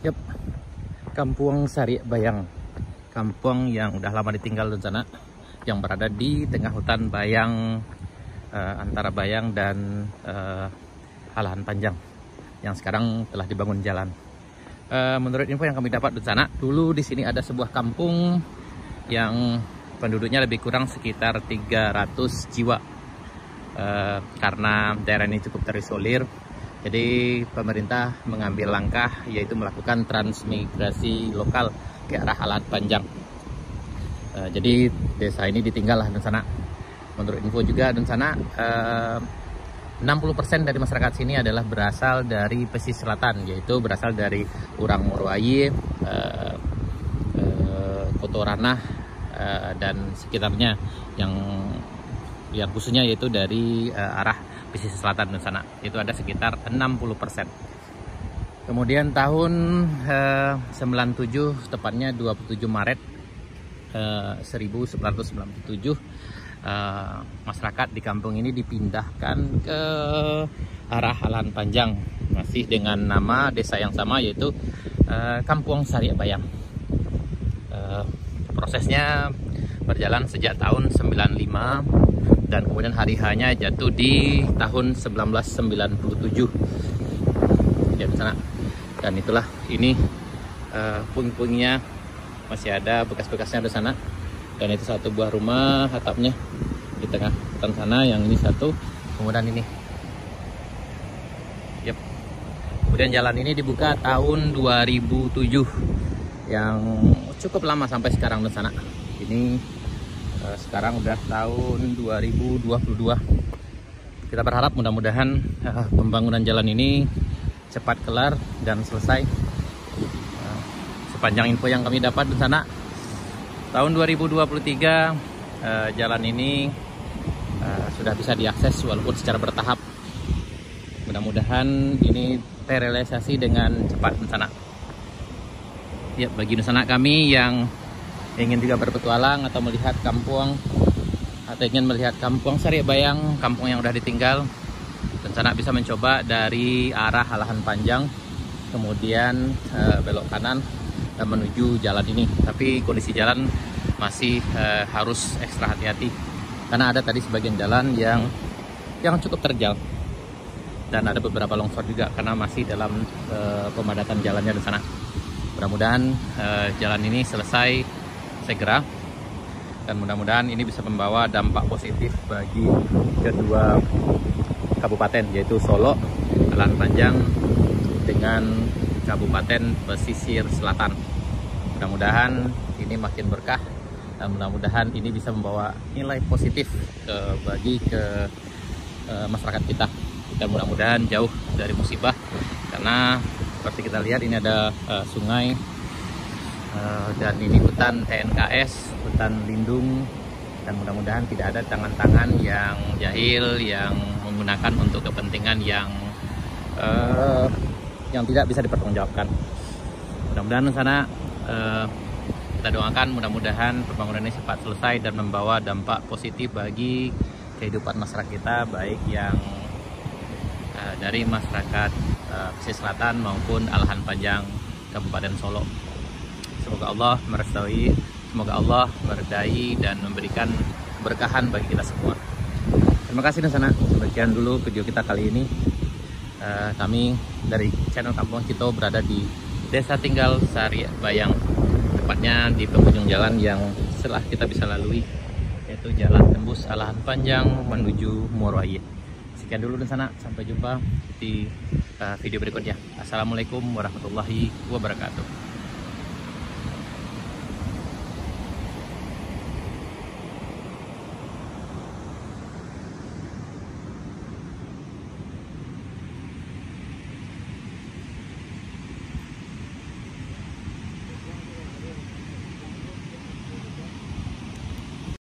Yap, Kampung Sari Bayang, kampung yang udah lama ditinggal di sana, yang berada di tengah hutan Bayang, antara Bayang dan Alahan Panjang, yang sekarang telah dibangun jalan. Menurut info yang kami dapat di sana, dulu di sini ada sebuah kampung yang penduduknya lebih kurang sekitar 300 jiwa. Karena daerah ini cukup terisolir, jadi pemerintah mengambil langkah yaitu melakukan transmigrasi lokal ke arah Alahan Panjang. Jadi desa ini ditinggal lah di sana. Menurut info juga di sana 60% dari masyarakat sini adalah berasal dari pesisir selatan, yaitu berasal dari Urang Moroaye, Kotoranah, dan sekitarnya, yang khususnya yaitu dari arah pesisir selatan di sana. Itu ada sekitar 60%. Kemudian tahun 97, tepatnya 27 Maret 1997, masyarakat di kampung ini dipindahkan ke arah Alahan Panjang, masih dengan nama desa yang sama, yaitu Kampung Sari Bayang. Prosesnya berjalan sejak tahun 95, dan kemudian hari hanya jatuh di tahun 1997 ya di sana. Dan itulah ini puing-puingnya masih ada, bekas-bekasnya di sana. Dan itu satu buah rumah atapnya di tengah hutan sana, yang ini satu, kemudian ini. Yep. Kemudian jalan ini dibuka tahun 2007, yang cukup lama sampai sekarang di sana. Ini sekarang udah tahun 2022. Kita berharap mudah-mudahan pembangunan jalan ini cepat kelar dan selesai. Sepanjang info yang kami dapat di sana, tahun 2023 jalan ini sudah bisa diakses walaupun secara bertahap. Mudah-mudahan ini terrealisasi dengan cepat di sana. Ya, bagi Nusana kami yang ingin juga berpetualang atau melihat kampung, atau ingin melihat Kampung Sari Bayang, kampung yang udah ditinggal, rencana bisa mencoba dari arah Alahan Panjang, kemudian belok kanan dan menuju jalan ini. Tapi kondisi jalan masih harus ekstra hati-hati, karena ada tadi sebagian jalan yang cukup terjal, dan ada beberapa longsor juga karena masih dalam pemadatan jalannya di sana. Mudah-mudahan jalan ini selesai segera, dan mudah-mudahan ini bisa membawa dampak positif bagi kedua kabupaten, yaitu Solo, Alahan Panjang, dengan Kabupaten Pesisir Selatan. Mudah-mudahan ini makin berkah, dan mudah-mudahan ini bisa membawa nilai positif bagi masyarakat kita. Kita mudah-mudahan jauh dari musibah, karena seperti kita lihat ini ada sungai, dan ini hutan TNKS, hutan lindung, dan mudah-mudahan tidak ada tangan-tangan yang jahil yang menggunakan untuk kepentingan yang tidak bisa dipertanggungjawabkan. Mudah-mudahan di sana kita doakan mudah-mudahan pembangunan ini cepat selesai dan membawa dampak positif bagi kehidupan masyarakat kita, baik yang dari masyarakat pesisir selatan maupun Alahan Panjang Kabupaten Solo. Semoga Allah merestui, semoga Allah meredai dan memberikan keberkahan bagi kita semua. Terima kasih di sana. Sekian dulu video kita kali ini. Kami dari channel Kampung Cito berada di Desa Tinggal Sari Bayang, tepatnya di penghujung jalan yang setelah kita bisa lalui, yaitu jalan tembus Alahan Panjang menuju Moroaye. Sekian dulu di sana. Sampai jumpa di video berikutnya. Assalamualaikum warahmatullahi wabarakatuh.